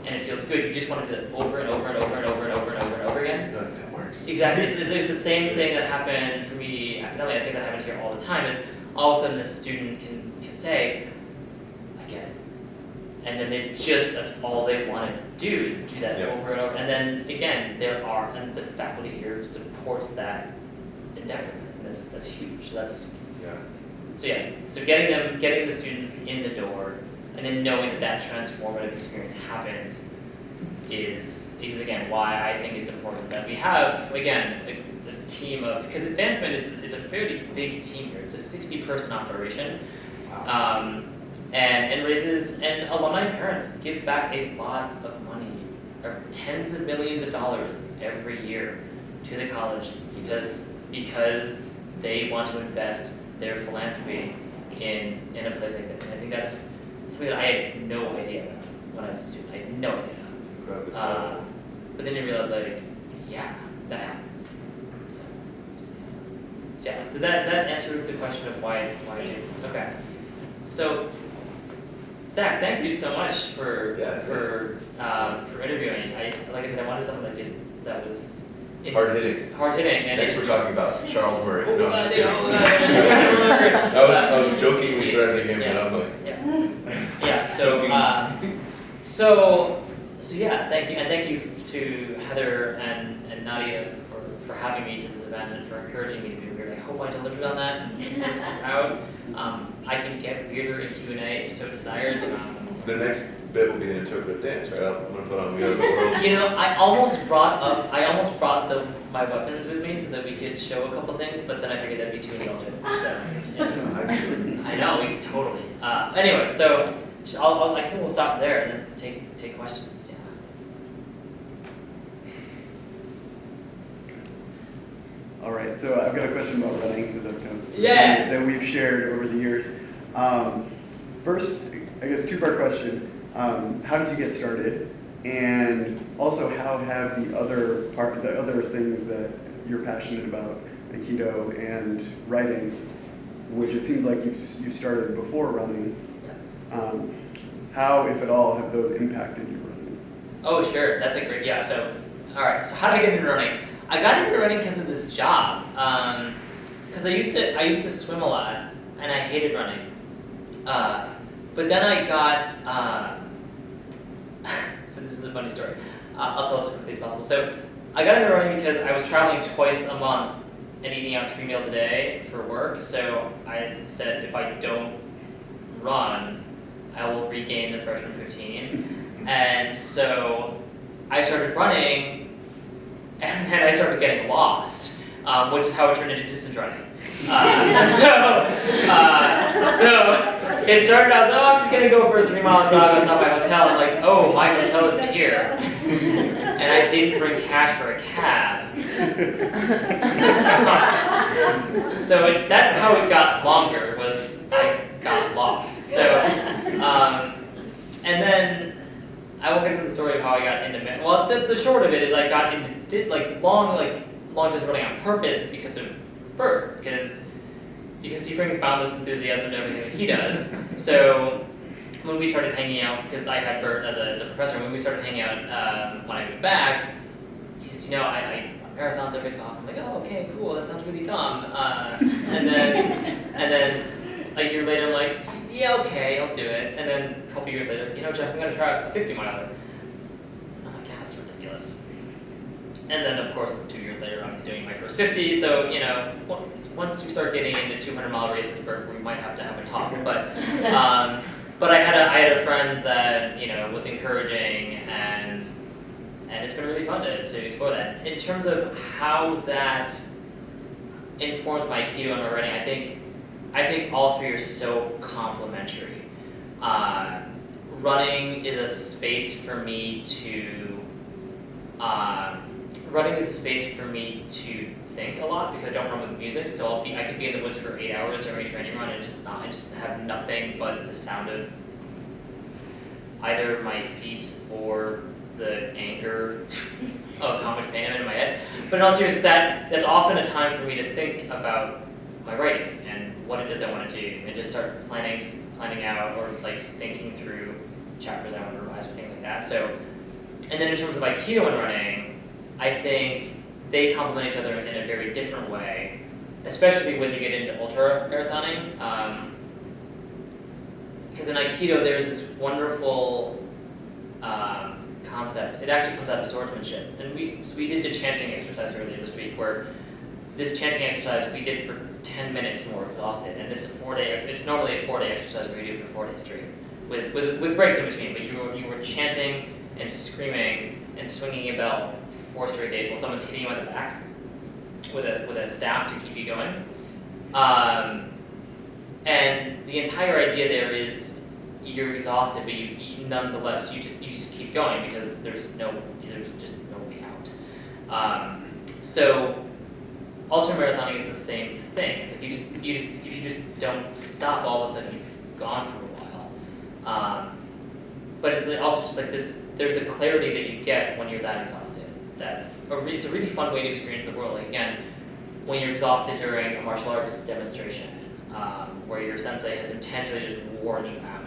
S2: and it feels good, you just want to do it over and over and over and over and over and over and over again.
S3: You're like, that works.
S2: Exactly. It's the same thing that happened for me academically. I think that happened here all the time. Is all of a sudden this student can say, I get it, and then that's all they want to do is do that over and over. And then again, and the faculty here supports that endeavor. And that's huge. So getting the students in the door, and then knowing that transformative experience happens is again why I think it's important that we have again a team of, because advancement is a fairly big team here. It's a 60-person operation, and raises, and alumni parents give back a lot of money, or tens of millions of dollars every year to the college because they want to invest their philanthropy in a place like this. And I think that's something that I had no idea about when I was a student. I had no idea.
S3: Incredibly.
S2: But then you realize, like, yeah, that happens. So yeah. Does that answer the question of why I did? Okay. So Zach, thank you so much for interviewing. Like I said, I wanted something that was
S3: hard hitting.
S2: And
S3: Next we're talking about Charles Murray.
S2: Oh,
S3: No, I'm just kidding. I was jokingly threatening him, and I'm like,
S2: yeah. So yeah, thank you, and thank you to Heather and Nadia for having me to this event and for encouraging me to be weird. I hope I delivered on that and did out. I can get weirder in Q&A if so desired.
S3: the next bit will be an interpretive dance, right? I'm gonna put on We Are the World.
S2: You know, I almost brought my weapons with me so that we could show a couple things, but then I figured that'd be too indulgent. So, yeah. I know, we could totally. Anyway, so I think we'll stop there and then take questions. Yeah.
S4: All right, so I've got a question about running because I've kind of that we've shared over the years. First, I guess two-part question. How did you get started? And also, how have the other things that you're passionate about, Aikido and writing, which it seems like you started before running, how, if at all, have those impacted your running?
S2: Oh, sure. That's a great, yeah. So, all right. So how did I get into running? I got into running because of this job. Because I used to swim a lot, and I hated running. But then I got, so this is a funny story. I'll tell it as quickly as possible. So I got into running because I was traveling twice a month and eating out 3 meals a day for work. So I said, if I don't run, I will regain the freshman 15. And so I started running, and then I started getting lost, which is how it turned into distance running. So it started out, I'm just going to go for a 3-mile jog outside my hotel. I'm like, oh, my hotel is here. And I didn't bring cash for a cab. So that's how it got longer, was I got lost. So, and then I won't get into the story of how I got into it. Well, the short of it is I got into long distance running on purpose because of Bert, because he brings boundless enthusiasm to everything that he does. So when we started hanging out, because I had Bert as a professor, when we started hanging out when I moved back, he said, I marathons every so often. I'm like, oh, okay, cool, that sounds really dumb. And then a year later, I'm like, yeah, okay, I'll do it. And then a couple years later, Jeff, I'm gonna try a 50-miler. I'm like, yeah, that's ridiculous. And then, of course, 2 years later, I'm doing my first 50. So, once you start getting into 200-mile races, Bert, we might have to have a talk. But I had a friend that was encouraging, and it's been really fun to explore that. In terms of how that informs my Aikido and my writing, I think all three are so complementary. Running is a space for me to think a lot, because I don't run with music. So I could be in the woods for 8 hours during a training run and I just have nothing but the sound of either my feet or the anger of how much pain I'm in my head. But in all seriousness, that's often a time for me to think about my writing and what it is I want to do, and just start planning out, or thinking through chapters I want to revise or things like that. So, and then in terms of Aikido and running, I think they complement each other in a very different way, especially when you get into ultra marathoning. Because in Aikido, there's this wonderful concept. It actually comes out of swordsmanship. And we did a chanting exercise earlier this week, where this chanting exercise we did for 10 minutes and we're exhausted. And it's normally a 4-day exercise where you do it for 4 days straight, with breaks in between. But you were chanting and screaming and swinging a bell 4 straight days while someone's hitting you on the back with a staff to keep you going. And the entire idea there is you're exhausted, but you nonetheless you just keep going, because there's just no way out. So ultramarathoning is the same thing. It's like if you just don't stop, all of a sudden you've gone for a while. But it's also just like this. There's a clarity that you get when you're that exhausted. It's a really fun way to experience the world. Again, when you're exhausted during a martial arts demonstration, where your sensei has intentionally just worn you out.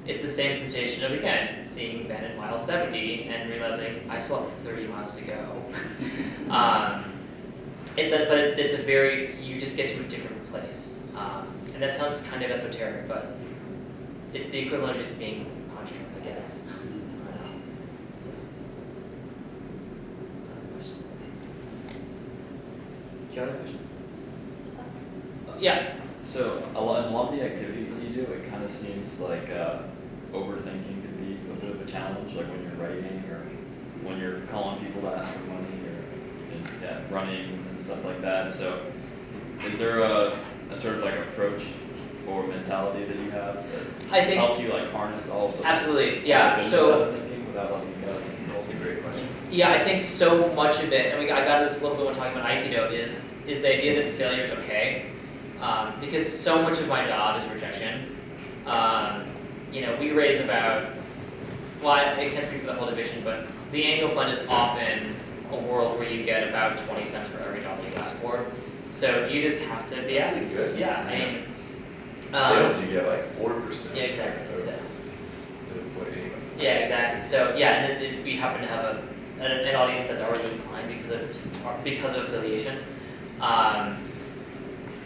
S2: It's the same sensation of, again, seeing Ben at mile 70 and realizing I still have 30 miles to go. But it's you just get to a different place. And that sounds kind of esoteric, but it's the equivalent of just being punch drunk, I guess. Do you have other questions? Yeah.
S5: So in a lot of the activities that you do, it kind of seems like overthinking can be a bit of a challenge, like when you're writing or when you're calling people to ask for money or running and stuff like that. So is there a sort of approach or mentality that you have that helps you harness all of those?
S2: Absolutely, yeah.
S5: So thinking without letting go. That's a great question.
S2: Yeah, I think so much of it, and I got this a little bit when talking about Aikido, is the idea that failure is okay. Because so much of my job is rejection. We raise about I can't speak for the whole division, but the annual fund is often a world where you get about 20 cents for every dollar you ask for. So you just have to be
S3: That's
S2: asking.
S3: good.
S2: Yeah, I mean.
S3: Sales, you get like 4%.
S2: Yeah, exactly. So.
S3: Yeah,
S2: Yeah, exactly. So yeah, and then we happen to have an audience that's already inclined because of affiliation.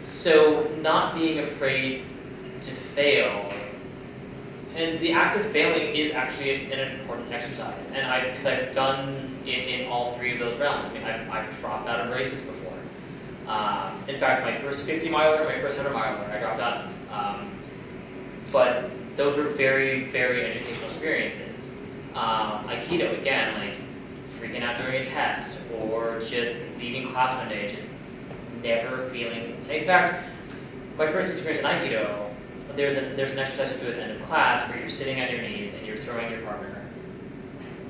S2: So not being afraid to fail, and the act of failing is actually an important exercise. And because I've done it in all three of those realms. I mean, I've dropped out of races before. In fact, my first 50 miler, my first 100 miler, I dropped out of. But those were very, very educational experiences. Aikido, again, like freaking out during a test, or just leaving class one day, just never feeling. In fact, my first experience in Aikido, there's an exercise you do at the end of class where you're sitting on your knees and you're throwing your partner.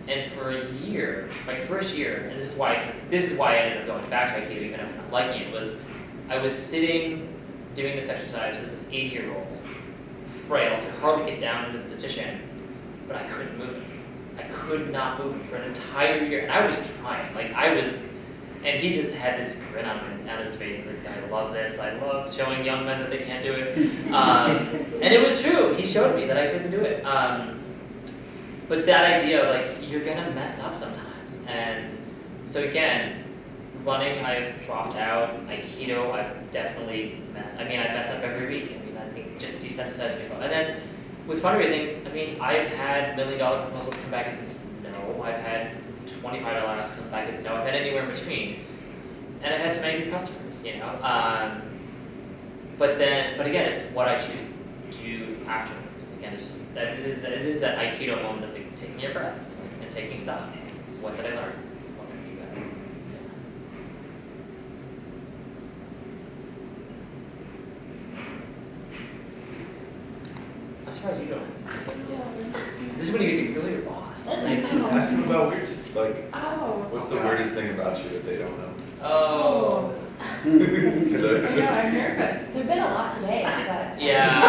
S2: And for a year, my first year, and this is why I ended up going back to Aikido even after not liking it, was I was sitting doing this exercise with this 80-year-old, frail, could hardly get down into the position, but I couldn't move him. I could not move him for an entire year, and I was trying, and he just had this grin on his face, like, I love this, I love showing young men that they can't do it, and it was true, he showed me that I couldn't do it, but that idea of, like, you're gonna mess up sometimes, and so again, running, I've dropped out, Aikido, I've definitely I mess up every week. I think just desensitizing yourself. And then with fundraising, I've had $1 million proposals come back as no. I've had $25 come back as no. I've had anywhere in between, and I've had some angry customers, But again, it's what I choose to do afterwards. Again, it's just that it is that Aikido moment of like taking your breath and taking stock. What did I learn? What can I do better? I'm surprised you don't. This is when you get to grill your boss.
S3: Ask them about weird, like,
S6: Oh.
S3: what's the weirdest thing about you that they don't know?
S2: Oh.
S6: I know, I'm nervous. There've been a lot today, but.
S2: Yeah.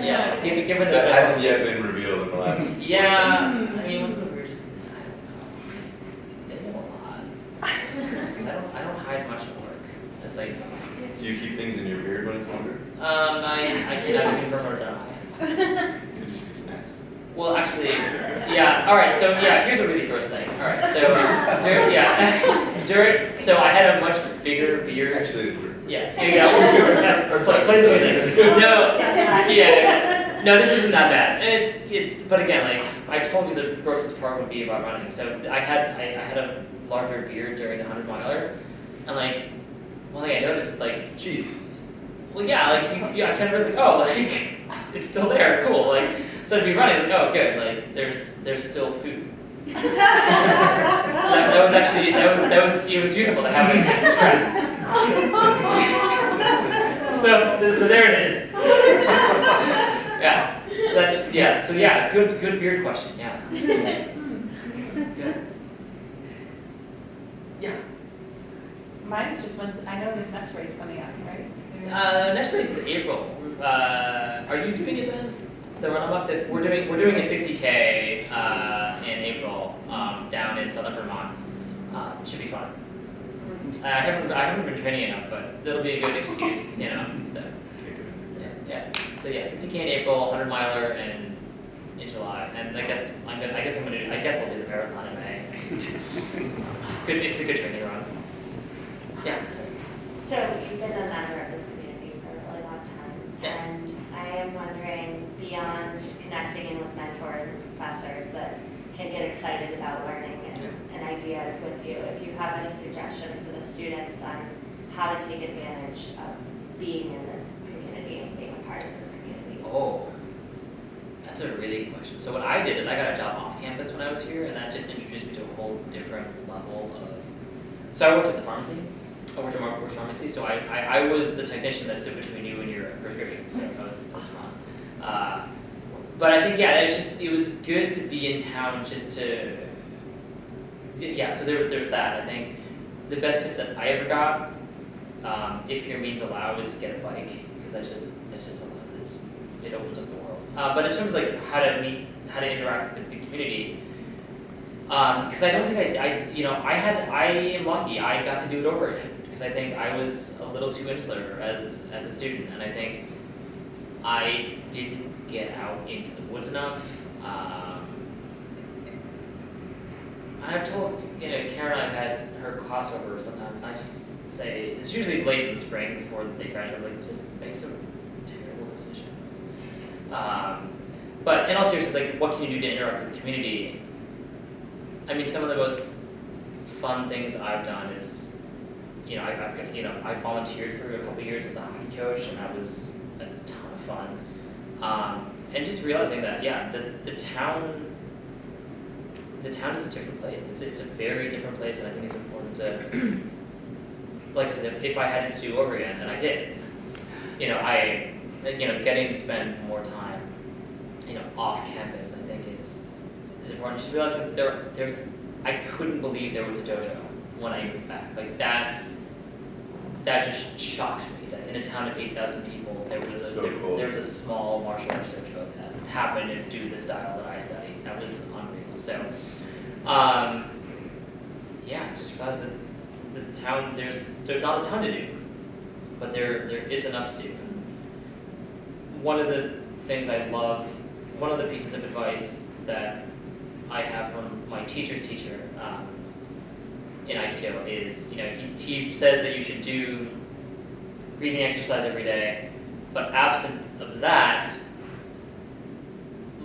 S2: Yeah. Given the
S3: That hasn't yet been revealed in the last.
S2: Yeah. What's the weirdest thing? I don't know. They know a lot. I don't hide much at work. It's like.
S3: Do you keep things in your beard when it's longer?
S2: I cannot confirm or deny.
S3: Could just be snacks.
S2: Well, actually, yeah. All right. So yeah, here's a really gross thing. All right. So so I had a much bigger beard.
S3: Actually,
S2: Yeah. Here you go. Or play the music. No. Yeah. No, this isn't that bad. It's. But again, like I told you, the grossest part would be about running. So I had a larger beard during the 100 miler, and like, one thing I noticed is like,
S3: cheese.
S2: well, yeah, like I kind of was like, oh, like it's still there, cool. Like, so to be running, like, oh, good, like there's still food. So that was actually it was useful to have it track. So there it is. Yeah. So good beard question. Yeah. Good. Yeah.
S6: Mine's just when, I know there's next race coming up, right?
S2: Next race is April. Are you doing it then? The run-up? We're doing a 50K in April down in southern Vermont. Should be fun. I haven't been training enough, but it'll be a good excuse, So yeah. So yeah, 50K in April, 100 miler in July, and I guess I'll do the marathon in May. It's a good training run. Yeah.
S1: So you've been a member of this community for a really long time,
S2: Yeah.
S1: and I am wondering, beyond connecting in with mentors and professors that can get excited about learning and ideas with you, if you have any suggestions for the students on how to take advantage of being in this community and being a part of this community.
S2: Oh, that's a really good question. So what I did is I got a job off campus when I was here, and that just introduced me to a whole different level of. So I worked at the pharmacy. I worked at Marketplace Pharmacy, so I was the technician that stood between you and your prescription, so that was fun. But I think, it was good to be in town just to, so there's that. I think the best tip that I ever got, if your means allow, is get a bike, because it opens up the world. But in terms of like how to interact with the community, because I don't think I am lucky. I got to do it over again because I think I was a little too insular as a student, and I think I didn't get out into the woods enough. I've told, Karen and I've had her crossover sometimes, and I just say, it's usually late in the spring before they graduate, like, just make some terrible decisions. But in all seriousness, like, what can you do to interact with the community? I mean, some of the most fun things I've done is, I volunteered for a couple of years as a hockey coach, and that was a ton of fun. And just realizing that, the town is a different place. It's a very different place, and I think it's important to, like I said, if I had to do over again, and I did, getting to spend more time, off campus, I think is important. Just realize that I couldn't believe there was a dojo when I moved back. Like that just shocked me that in a town of 8,000 people, there was a small martial arts dojo that happened to do the style that I studied. That was unreal. So, just realize that the town, there's not a ton to do, but there is enough to do. One of the things I love, one of the pieces of advice that I have from my teacher's teacher in Aikido is, he says that you should do breathing exercise every day, but absent of that,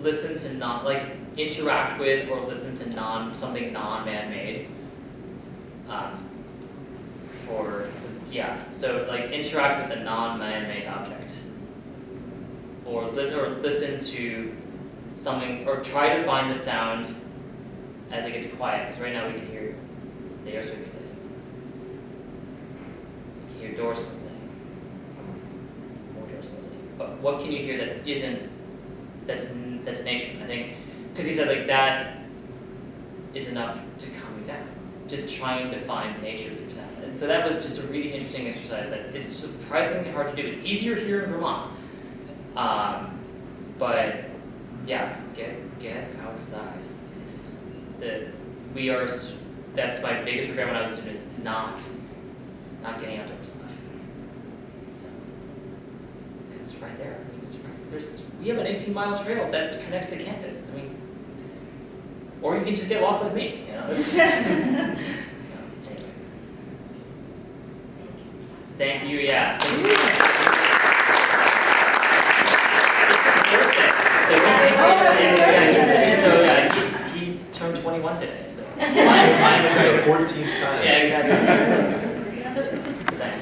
S2: listen to interact with or listen to something non-man-made. So like interact with a non-man-made object, or listen to something, or try to find the sound as it gets quiet. Because right now we can hear the air circulating. You can hear doors closing, more doors closing. But what can you hear that isn't? That's nature. I think because he said like that is enough to calm you down. Just trying to find nature through sound. And so that was just a really interesting exercise that is surprisingly hard to do. It's easier here in Vermont. But yeah, get outside. That's my biggest regret when I was a student, is not getting outdoors enough. So, because it's right there. I mean, we have an 18-mile trail that connects to campus. I mean, or you can just get lost like me, So anyway. Thank you, yeah. Thank you so much. It's his birthday. He turned 21 today, so.
S3: For the 14th